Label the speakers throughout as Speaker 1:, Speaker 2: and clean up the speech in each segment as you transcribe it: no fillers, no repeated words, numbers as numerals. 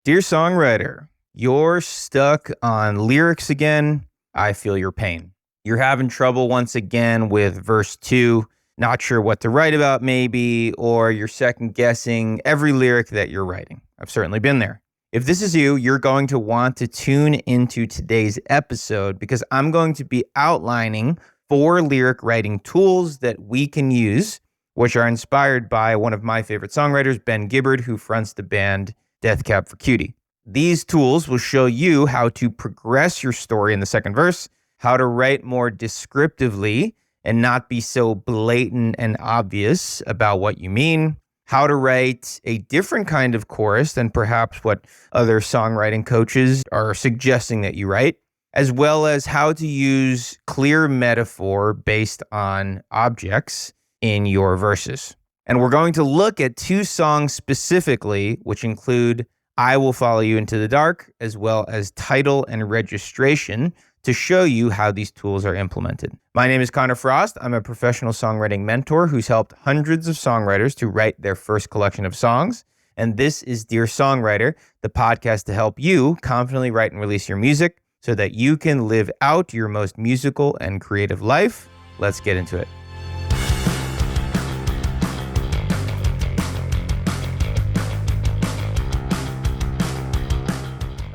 Speaker 1: Dear songwriter, you're stuck on lyrics again. I feel your pain. You're having trouble once again with verse 2, not sure what to write about maybe, or you're second guessing every lyric that you're writing. I've certainly been there. If this is you, you're going to want to tune into today's episode because I'm going to be outlining 4 lyric writing tools that we can use, which are inspired by one of my favorite songwriters, Ben Gibbard, who fronts the band Death Cab for Cutie. These tools will show you how to progress your story in the second verse, how to write more descriptively and not be so blatant and obvious about what you mean, how to write a different kind of chorus than perhaps what other songwriting coaches are suggesting that you write, as well as how to use clear metaphor based on objects in your verses. And we're going to look at 2 songs specifically, which include I Will Follow You Into the Dark, as well as Title and Registration, to show you how these tools are implemented. My name is Connor Frost. I'm a professional songwriting mentor who's helped hundreds of songwriters to write their first collection of songs. And this is Dear Songwriter, the podcast to help you confidently write and release your music so that you can live out your most musical and creative life. Let's get into it.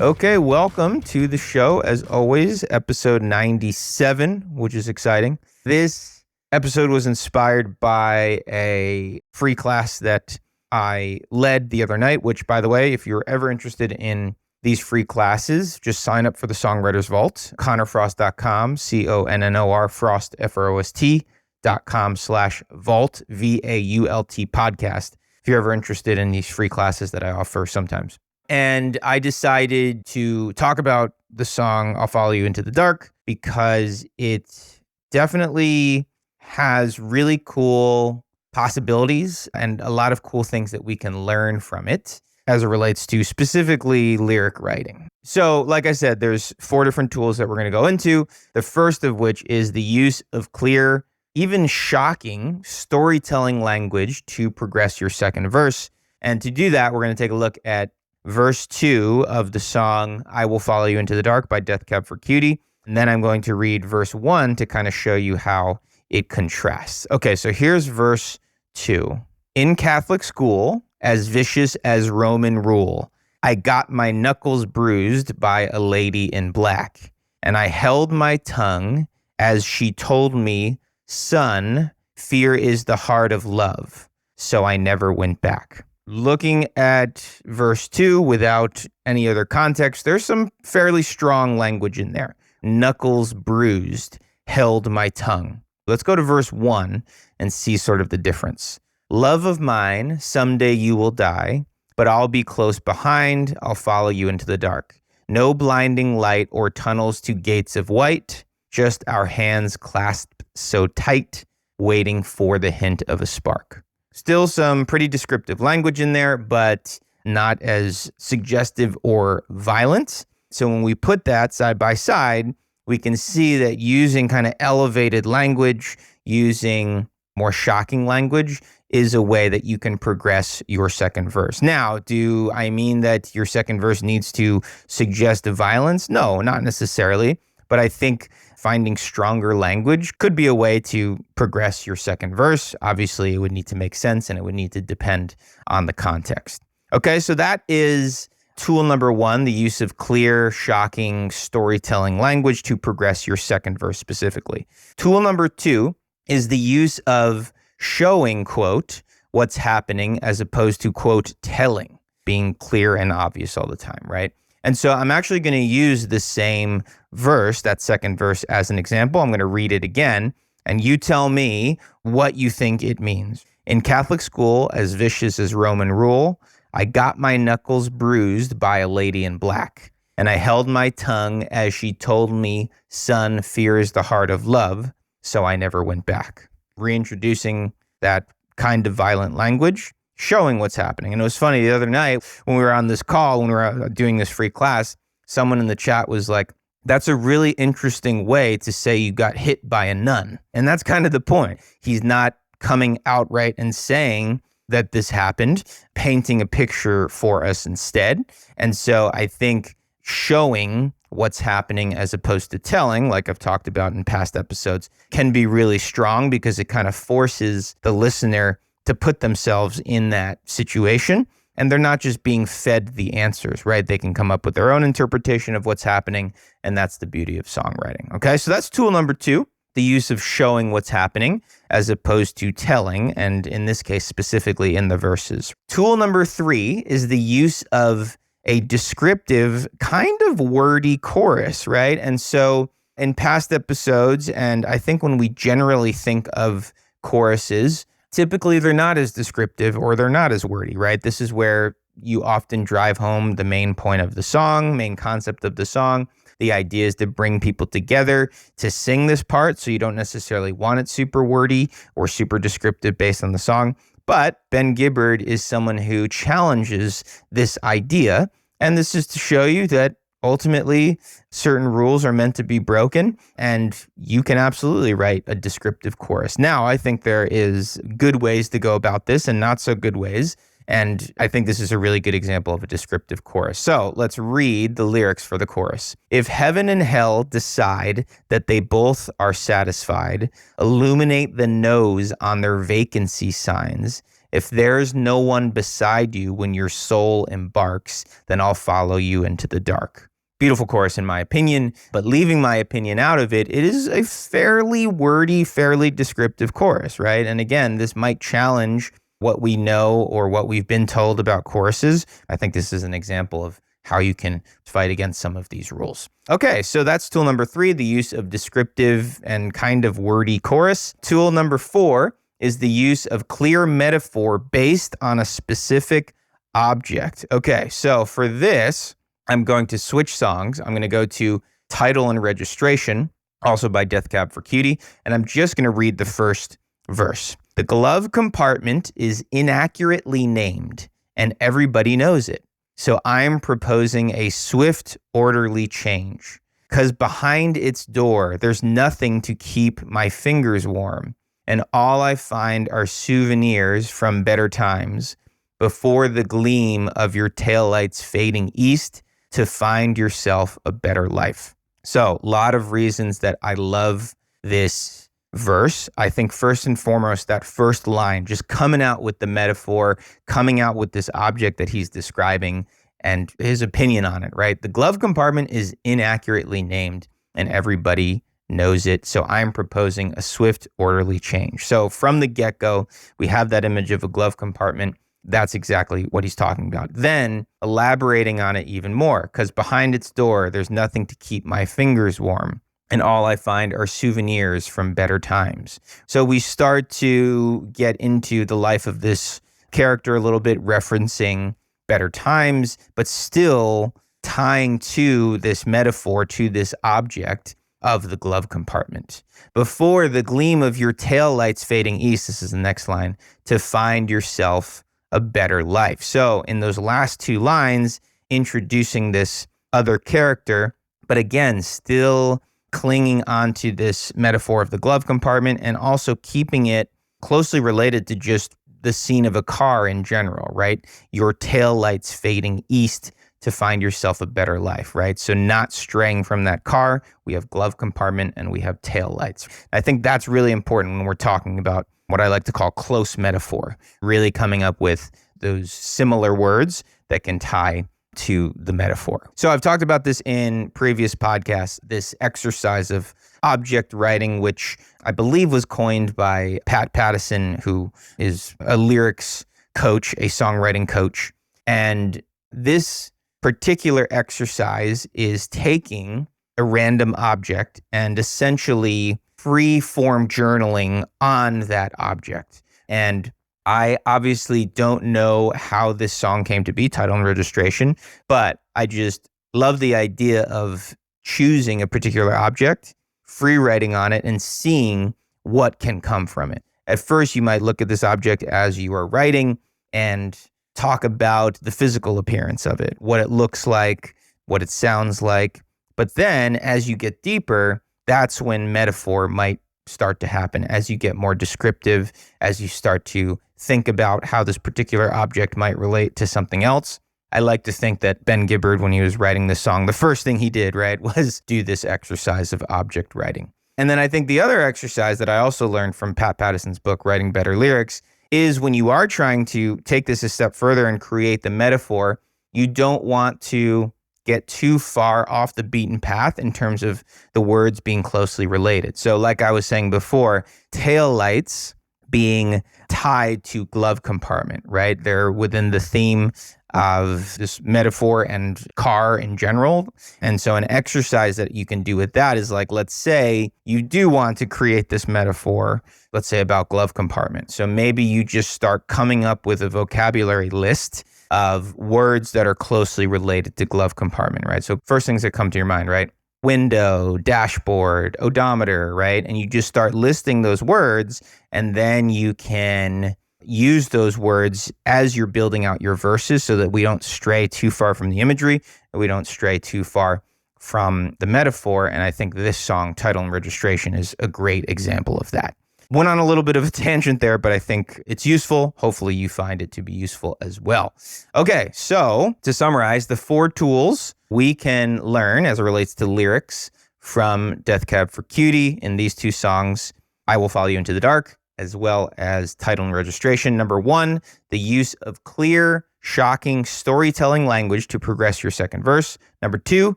Speaker 1: Okay, welcome to the show. As always, episode 97, which is exciting. This episode was inspired by a free class that I led the other night, which, by the way, if you're ever interested in these free classes, just sign up for the Songwriters Vault, connorfrost.com, CONNOR, Frost, FROST.com/vault, VAULT podcast, if you're ever interested in these free classes that I offer sometimes. And I decided to talk about the song I'll Follow You Into the Dark because it definitely has really cool possibilities and a lot of cool things that we can learn from it as it relates to specifically lyric writing. So, like I said, there's 4 different tools that we're going to go into. The first of which is the use of clear, even shocking storytelling language to progress your second verse. And to do that, we're going to take a look at verse 2 of the song I Will Follow You Into the Dark by Death Cab for Cutie. And then I'm going to read verse 1 to kind of show you how it contrasts. Okay, so here's verse 2. In Catholic school, as vicious as Roman rule, I got my knuckles bruised by a lady in black, and I held my tongue as she told me, son, fear is the heart of love, so I never went back. Looking at verse 2 without any other context, there's some fairly strong language in there. Knuckles bruised, held my tongue. Let's go to verse 1 and see sort of the difference. Love of mine, someday you will die, but I'll be close behind, I'll follow you into the dark. No blinding light or tunnels to gates of white, just our hands clasped so tight, waiting for the hint of a spark. Still some pretty descriptive language in there, but not as suggestive or violent. So when we put that side by side, we can see that using kind of elevated language, using more shocking language is a way that you can progress your second verse. Now, do I mean that your second verse needs to suggest violence? No, not necessarily. But I think finding stronger language could be a way to progress your second verse. Obviously, it would need to make sense and it would need to depend on the context. Okay, so that is tool number 1, the use of clear, shocking storytelling language to progress your second verse specifically. Tool number 2 is the use of showing, quote, what's happening as opposed to, quote, telling, being clear and obvious all the time, right? And so I'm actually going to use the same verse, that second verse, as an example. I'm going to read it again, and you tell me what you think it means. In Catholic school, as vicious as Roman rule, I got my knuckles bruised by a lady in black, and I held my tongue as she told me, son, fear is the heart of love, so I never went back. Reintroducing that kind of violent language, showing what's happening. And it was funny, the other night when we were on this call, when we were doing this free class, someone in the chat was like, that's a really interesting way to say you got hit by a nun. And that's kind of the point. He's not coming outright and saying that this happened, painting a picture for us instead. And so I think showing what's happening as opposed to telling, like I've talked about in past episodes, can be really strong because it kind of forces the listener to put themselves in that situation. And they're not just being fed the answers, right? They can come up with their own interpretation of what's happening. And that's the beauty of songwriting. Okay, so that's tool number 2, the use of showing what's happening as opposed to telling. And in this case, specifically in the verses. Tool number 3 is the use of a descriptive, kind of wordy chorus, right? And so in past episodes, and I think when we generally think of choruses, typically they're not as descriptive or they're not as wordy, right? This is where you often drive home the main point of the song, main concept of the song. The idea is to bring people together to sing this part, so you don't necessarily want it super wordy or super descriptive based on the song. But Ben Gibbard is someone who challenges this idea, and this is to show you that ultimately certain rules are meant to be broken, and you can absolutely write a descriptive chorus. Now, I think there is good ways to go about this and not so good ways, and I think this is a really good example of a descriptive chorus. So let's read the lyrics for the chorus. If heaven and hell decide that they both are satisfied, illuminate the nose on their vacancy signs. If there's no one beside you when your soul embarks, then I'll follow you into the dark. Beautiful chorus in my opinion, but leaving my opinion out of it, it is a fairly wordy, fairly descriptive chorus, right? And again, this might challenge what we know or what we've been told about choruses. I think this is an example of how you can fight against some of these rules. Okay, so that's tool number 3, the use of descriptive and kind of wordy chorus. Tool number 4 is the use of clear metaphor based on a specific object. Okay, so for this, I'm going to switch songs. I'm going to go to Title and Registration, also by Death Cab for Cutie, and I'm just going to read the first verse. The glove compartment is inaccurately named, and everybody knows it. So I'm proposing a swift, orderly change. 'Cause behind its door, there's nothing to keep my fingers warm. And all I find are souvenirs from better times before the gleam of your taillights fading east to find yourself a better life. So a lot of reasons that I love this verse. I think first and foremost, that first line, just coming out with the metaphor, coming out with this object that he's describing and his opinion on it, right? The glove compartment is inaccurately named and everybody knows it. So I'm proposing a swift, orderly change. So from the get-go, we have that image of a glove compartment. That's exactly what he's talking about. Then elaborating on it even more, because behind its door, there's nothing to keep my fingers warm. And all I find are souvenirs from better times. So we start to get into the life of this character a little bit, referencing better times, but still tying to this metaphor, to this object of the glove compartment. Before the gleam of your taillights fading east, this is the next line, to find yourself a better life. So in those last 2 lines, introducing this other character, but again, still clinging onto this metaphor of the glove compartment and also keeping it closely related to just the scene of a car in general, right? Your taillights fading east to find yourself a better life, right? So not straying from that car, we have glove compartment and we have taillights. I think that's really important when we're talking about what I like to call close metaphor, really coming up with those similar words that can tie to the metaphor. So I've talked about this in previous podcasts, this exercise of object writing, which I believe was coined by Pat Pattison, who is a lyrics coach, a songwriting coach. And this particular exercise is taking a random object and essentially free-form journaling on that object. And I obviously don't know how this song came to be, Title and Registration, but I just love the idea of choosing a particular object, free writing on it, and seeing what can come from it. At first, you might look at this object as you are writing and talk about the physical appearance of it, what it looks like, what it sounds like. But then as you get deeper, that's when metaphor might start to happen. As you get more descriptive, as you start to think about how this particular object might relate to something else. I like to think that Ben Gibbard, when he was writing this song, the first thing he did, right, was do this exercise of object writing. And then I think the other exercise that I also learned from Pat Pattison's book, Writing Better Lyrics, is when you are trying to take this a step further and create the metaphor, you don't want to get too far off the beaten path in terms of the words being closely related. So like I was saying before, tail lights being tied to glove compartment, right? They're within the theme of this metaphor and car in general. And so an exercise that you can do with that is like, let's say you do want to create this metaphor, let's say about glove compartment. So maybe you just start coming up with a vocabulary list of words that are closely related to glove compartment, right? So first things that come to your mind, right? Window, dashboard, odometer, right? And you just start listing those words, and then you can use those words as you're building out your verses so that we don't stray too far from the imagery, and we don't stray too far from the metaphor. And I think this song, Title and Registration, is a great example of that. Went on a little bit of a tangent there, but I think it's useful. Hopefully you find it to be useful as well. Okay, so to summarize, the 4 tools we can learn as it relates to lyrics from Death Cab for Cutie in these 2 songs, I Will Follow You Into the Dark, as well as Title and Registration. Number 1, the use of clear, shocking storytelling language to progress your second verse. Number 2,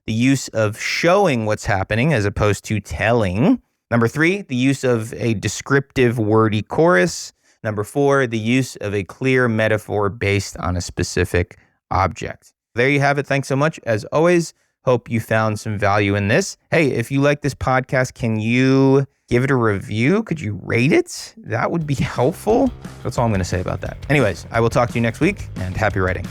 Speaker 1: the use of showing what's happening as opposed to telling. Number 3, the use of a descriptive, wordy chorus. Number 4, the use of a clear metaphor based on a specific object. There you have it. Thanks so much. As always, hope you found some value in this. Hey, if you like this podcast, can you give it a review? Could you rate it? That would be helpful. That's all I'm going to say about that. Anyways, I will talk to you next week, and happy writing.